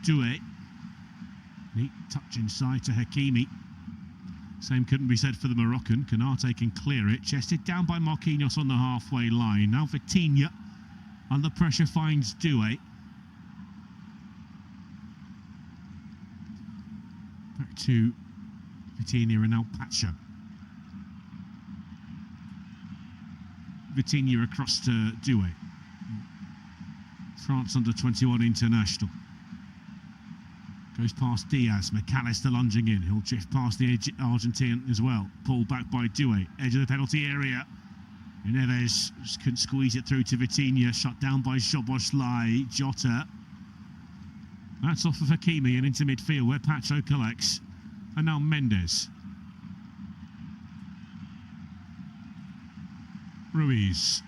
Doué. Neat touch inside to Hakimi. Same couldn't be said for the Moroccan. Konate can clear it. Chested down by Marquinhos on the halfway line. Now Vitinha under pressure finds Doué. Back to Vitinha and now Pacho. Vitinha across to Doué. France under-21 international. Goes past Diaz. McAllister lunging in. He'll drift past the Argentine as well. Pulled back by Doué. Edge of the penalty area. Neves just couldn't squeeze it through to Vitinha. Shut down by Szoboszlai. Jota. That's off of Hakimi and into midfield where Pacho collects. And now Mendes. Ruiz.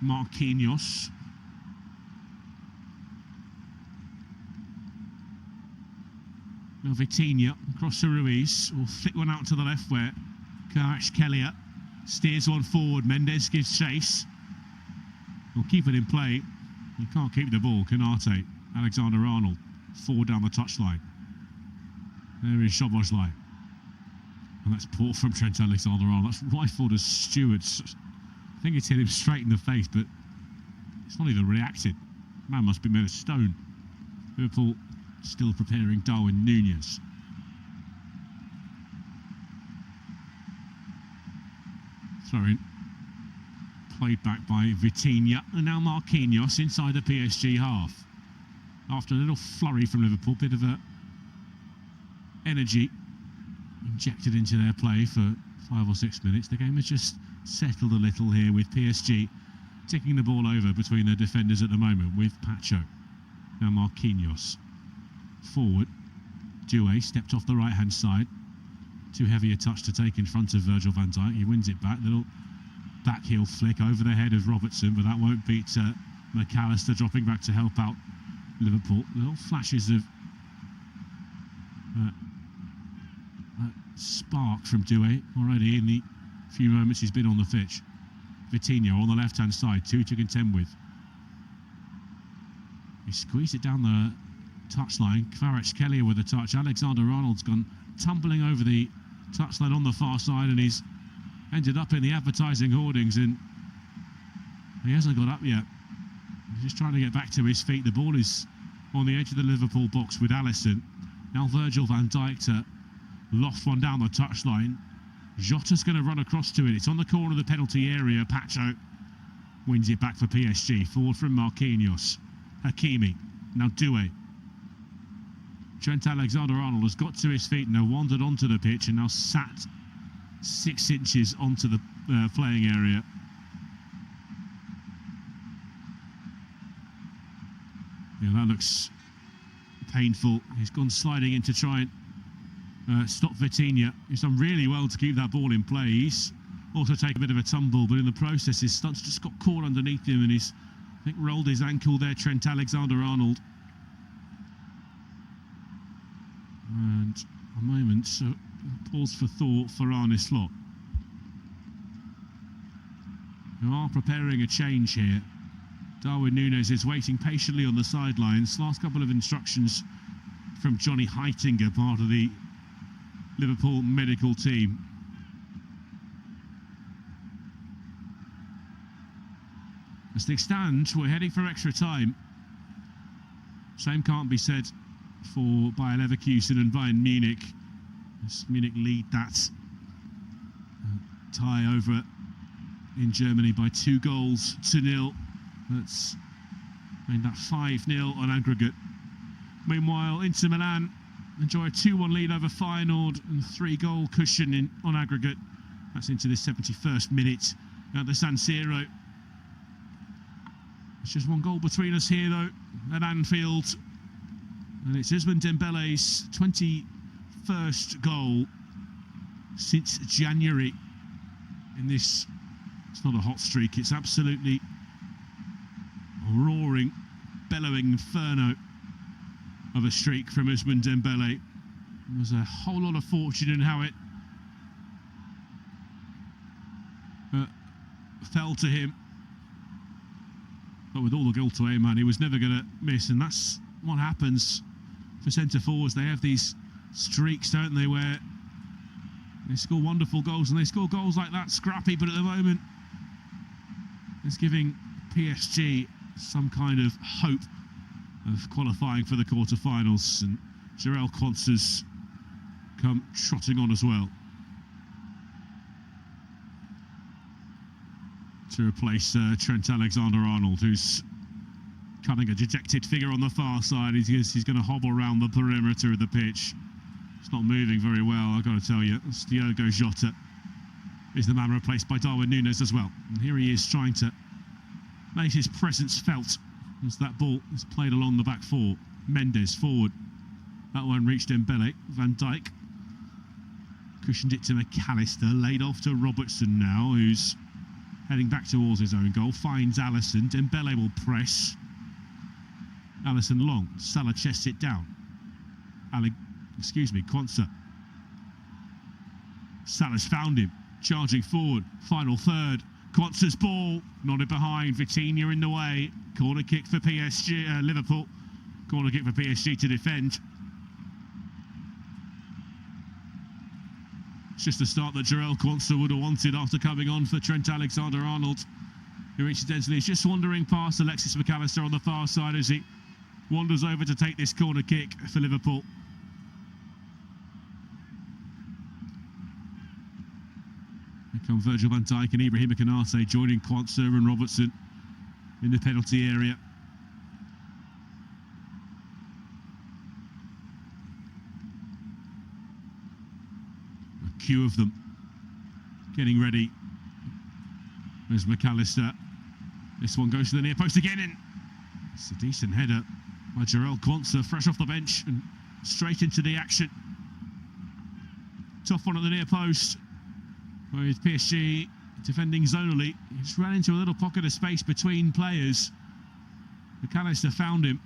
Marquinhos. Now Vitinha across to Ruiz. Will flick one out to the left where Kvaratskhelia steers one forward. Mendes gives chase. Will keep it in play. He can't keep the ball. Konate. Alexander-Arnold. Forward down the touchline. There is Szoboszlai. And that's poor from Trent Alexander-Arnold. That's rifled as Stewart's. I think it's hit him straight in the face, but it's not even reacted. Man must be made of stone. Liverpool still preparing Darwin Núñez. Throw in. Played back by Vitinha. And now Marquinhos inside the PSG half. After a little flurry from Liverpool, bit of a energy injected into their play for 5 or 6 minutes. The game has just settled a little here with PSG ticking the ball over between their defenders at the moment with Pacho. Now Marquinhos. Forward. Doué stepped off the right-hand side. Too heavy a touch to take in front of Virgil van Dijk. He wins it back. Little back heel flick over the head of Robertson, but that won't beat McAllister dropping back to help out Liverpool. Little flashes of spark from Doué already in the few moments he's been on the pitch. Vitinha on the left-hand side, 2 to contend with. He squeezed it down the touchline. Kvaratskhelia with a touch. Alexander-Arnold's gone tumbling over the touchline on the far side, and he's ended up in the advertising hoardings, and he hasn't got up yet. He's just trying to get back to his feet. The ball is on the edge of the Liverpool box with Alisson. Now Virgil van Dijk to loft one down the touchline. Jota's going to run across to it. It's on the corner of the penalty area. Pacho wins it back for PSG. Forward from Marquinhos. Hakimi. Now Doué. Trent Alexander-Arnold has got to his feet and now wandered onto the pitch and now sat 6 inches onto the playing area. Yeah, that looks painful. He's gone sliding in to try and stop Vitinha. He's done really well to keep that ball in play. He's also taken a bit of a tumble, but in the process his stunts just got caught underneath him and he's, I think, rolled his ankle there, Trent Alexander-Arnold. And a moment, so pause for thought for Arne Slot, who are preparing a change here. Darwin Núñez is waiting patiently on the sidelines. Last couple of instructions from Johnny Heitinga, part of the Liverpool medical team. As things stand, we're heading for extra time. Same can't be said for Bayer Leverkusen and Bayern Munich, as Munich lead that tie over in Germany by 2-0. That's made that 5-0 on aggregate. Meanwhile, Inter Milan enjoy a 2-1 lead over Feyenoord and 3-goal cushion on aggregate. That's into the 71st minute at the San Siro. It's just 1 goal between us here, though, at Anfield. And it's Ousmane Dembele's 21st goal since January in this. It's not a hot streak, it's absolutely a roaring, bellowing inferno of a streak from Ousmane Dembele. There's a whole lot of fortune in how it fell to him. But with all the goal to aim at, he was never going to miss. And that's what happens for centre forwards. They have these streaks, don't they, where they score wonderful goals, and they score goals like that, scrappy, but at the moment it's giving PSG some kind of hope of qualifying for the quarter-finals, and Jarell Quansah's come trotting on as well to replace Trent Alexander-Arnold, who's cutting a dejected figure on the far side. He's going to hobble around the perimeter of the pitch. It's not moving very well, I've got to tell you. Diogo Jota is the man replaced by Darwin Núñez as well. And here he is trying to make his presence felt as that ball is played along the back four. Mendes forward. That one reached Dembele. Van Dijk cushioned it to McAllister. Laid off to Robertson now, who's heading back towards his own goal. Finds Alisson. Dembele will press. Alisson long. Salah chests it down. Quansah. Salah's found him. Charging forward. Final third. Quansah's ball. Nodded behind. Vitinha in the way. Corner kick for PSG. Liverpool. Corner kick for PSG to defend. It's just the start that Jarell Quansah would have wanted after coming on for Trent Alexander-Arnold, who incidentally is just wandering past Alexis McAllister on the far side as he wanders over to take this corner kick for Liverpool. Here come Virgil van Dijk and Ibrahima Konate joining Quansah and Robertson in the penalty area. A queue of them getting ready. There's McAllister. This one goes to the near post again, and it's a decent header by Jarell Quansah, fresh off the bench and straight into the action. Tough one at the near post with PSG defending zonally. He just ran into a little pocket of space between players. McAllister found him,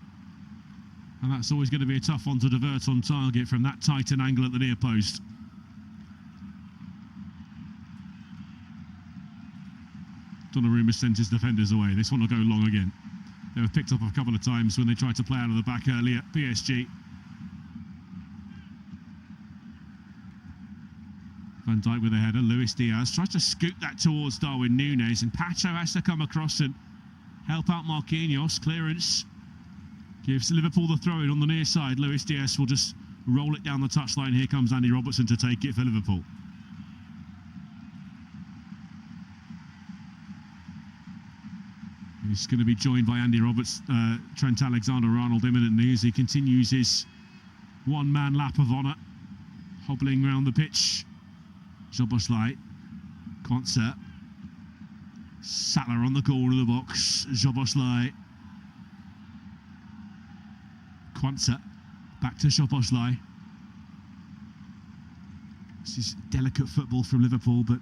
and that's always going to be a tough one to divert on target from that tight an angle at the near post. Donnarumma sent his defenders away. This one will go long again. They were picked up a couple of times when they tried to play out of the back earlier. PSG. Van Dijk with a header. Luis Diaz tries to scoot that towards Darwin Núñez, and Pacho has to come across and help out Marquinhos. Clearance gives Liverpool the throw-in on the near side. Luis Diaz will just roll it down the touchline. Here comes Andy Robertson to take it for Liverpool. He's going to be joined by Trent Alexander-Arnold imminently as he continues his one-man lap of honour, hobbling around the pitch. Szoboszlai, Quansah, Salah on the corner of the box. Szoboszlai, Quansah, back to Szoboszlai. This is delicate football from Liverpool, but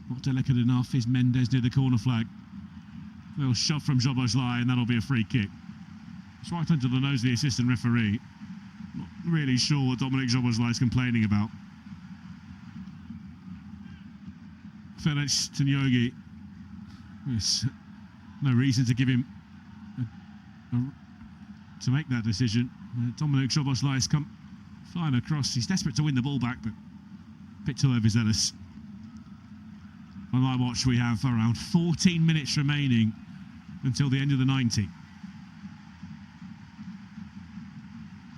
not delicate enough is Mendes near the corner flag. Little shove from Szoboszlai, and that'll be a free kick. It's right under the nose of the assistant referee. Not really sure what Dominic Szoboszlai is complaining about. Ferenc Tenyogi. There's no reason to give him to make that decision. Dominic Szoboszlai has come flying across. He's desperate to win the ball back, but a bit too overzealous. On my watch, we have around 14 minutes remaining until the end of the 90.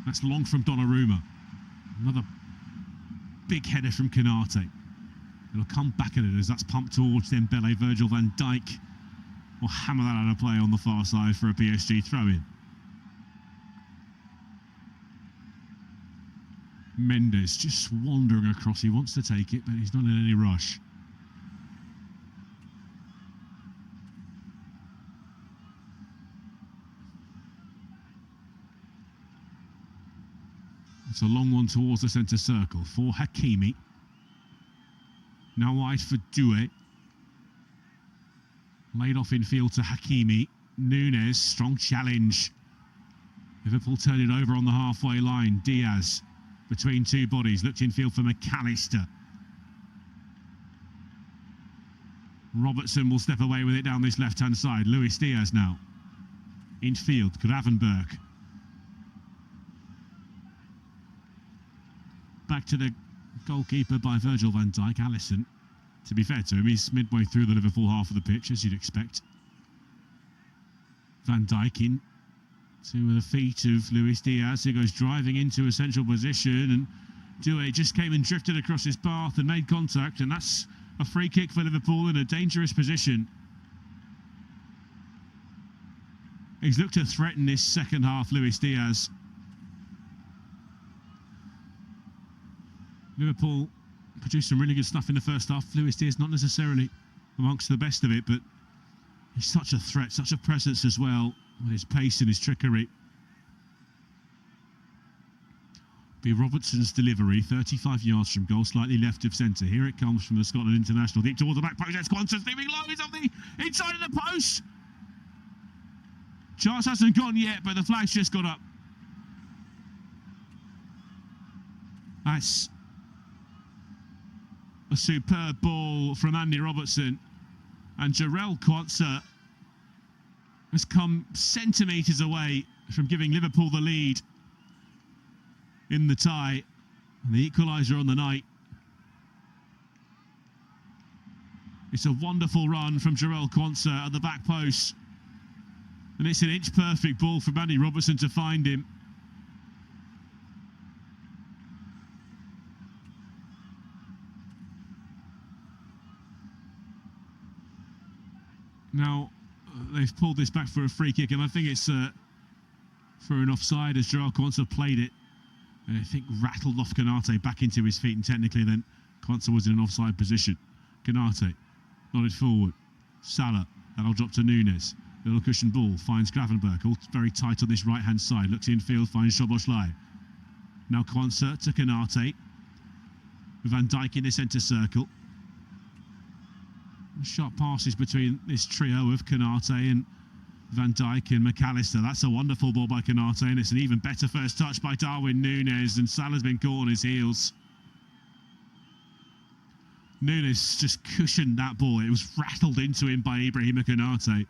That's long from Donnarumma. Another big header from Konate. It'll come back at it as that's pumped towards Dembele. Virgil van Dijk will hammer that out of play on the far side for a PSG throw-in. Mendes just wandering across. He wants to take it, but he's not in any rush. It's a long one towards the centre circle for Hakimi. Now wide for Doué. Laid off in field to Hakimi. Núñez, strong challenge. Liverpool turn it over on the halfway line. Diaz between two bodies, looked in field for McAllister. Robertson will step away with it down this left-hand side. Luis Diaz now. Infield, Gravenberg. Back to the goalkeeper by Virgil van Dijk, Alisson. To be fair to him, he's midway through the Liverpool half of the pitch, as you'd expect. Van Dijk in to the feet of Luis Diaz, who goes driving into a central position, and Doué just came and drifted across his path and made contact, and that's a free kick for Liverpool in a dangerous position. He's looked to threaten this second half, Luis Diaz. Liverpool produced some really good stuff in the first half. Luis Diaz not necessarily amongst the best of it, but he's such a threat, such a presence as well, with his pace and his trickery. Be Robertson's delivery, 35 yards from goal, slightly left of centre. Here it comes from the Scotland international, deep towards the back post. It's Quansah steaming low, he's on the inside of the post. Chance hasn't gone yet, but the flag's just got up. That's a superb ball from Andy Robertson, and Jarell Quansah has come centimetres away from giving Liverpool the lead in the tie and the equaliser on the night. It's a wonderful run from Jarell Quansah at the back post, and it's an inch perfect ball from Andy Robertson to find him. Now, they've pulled this back for a free kick, and I think it's for an offside as Jarell Quansah played it. And I think rattled off Konate back into his feet, and technically then Quansah was in an offside position. Konate nodded forward. Salah, that'll drop to Nunes. Little cushion ball, finds Gravenberg, all very tight on this right-hand side. Looks infield, finds Szoboszlai. Now Quansah to Konate. Van Dijk in the centre circle. Sharp passes between this trio of Konate and Van Dijk and McAllister. That's a wonderful ball by Konate, and it's an even better first touch by Darwin Nunes, and Salah's been caught on his heels. Nunes just cushioned that ball. It was rattled into him by Ibrahima Konate.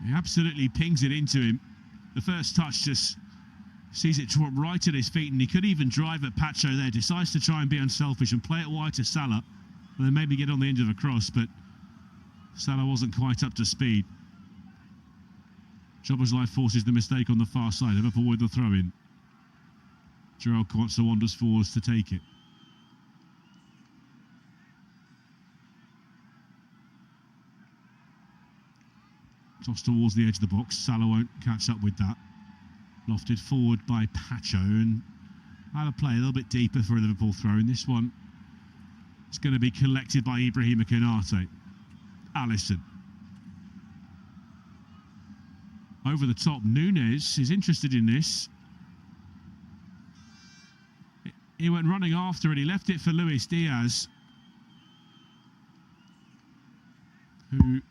He absolutely pings it into him. The first touch just sees it drop right at his feet, and he could even drive at Pacho there. Decides to try and be unselfish and play it wide to Salah, and then maybe get on the end of a cross, but Salah wasn't quite up to speed. Szoboszlai forces the mistake on the far side. Liverpool with the throw-in. Jarell Quansah wanders forwards to take it. Toss towards the edge of the box. Salah won't catch up with that. Lofted forward by Pacho, and had a play a little bit deeper for a Liverpool throw. In this one, it's going to be collected by Ibrahima Konate. Alisson. Over the top, Nunes is interested in this. He went running after it. He left it for Luis Diaz, who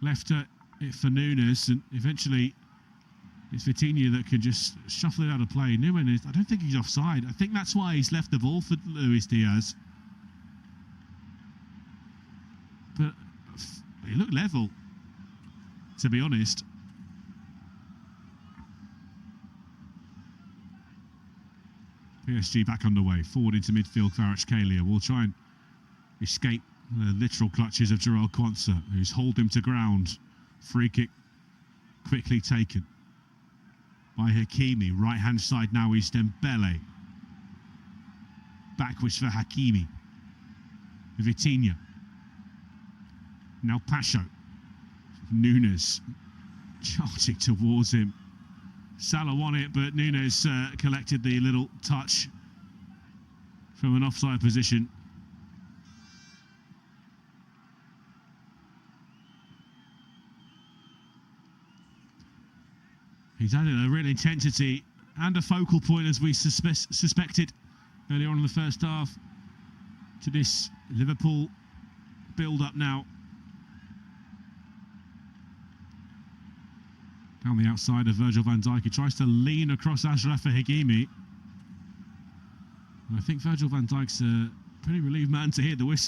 left it for Nunes, and eventually it's Vitinha that can just shuffle it out of play. Nunes, I don't think he's offside. I think that's why he's left the ball for Luis Diaz. But he looked level, to be honest. PSG back underway. Forward into midfield, Kvaratskhelia will try and escape the literal clutches of Jarell Quansah, who's hauled him to ground. Free kick quickly taken by Hakimi. Right hand side now is Dembele. Backwards for Hakimi. Vitinha. Now Pacho. Nunes charging towards him. Salah won it, but Nunes collected the little touch from an offside position. He's added a real intensity and a focal point, as we suspected earlier on in the first half, to this Liverpool build-up now. Down the outside of Virgil van Dijk, he tries to lean across Achraf Hakimi. And I think Virgil van Dijk's a pretty relieved man to hear the whistle.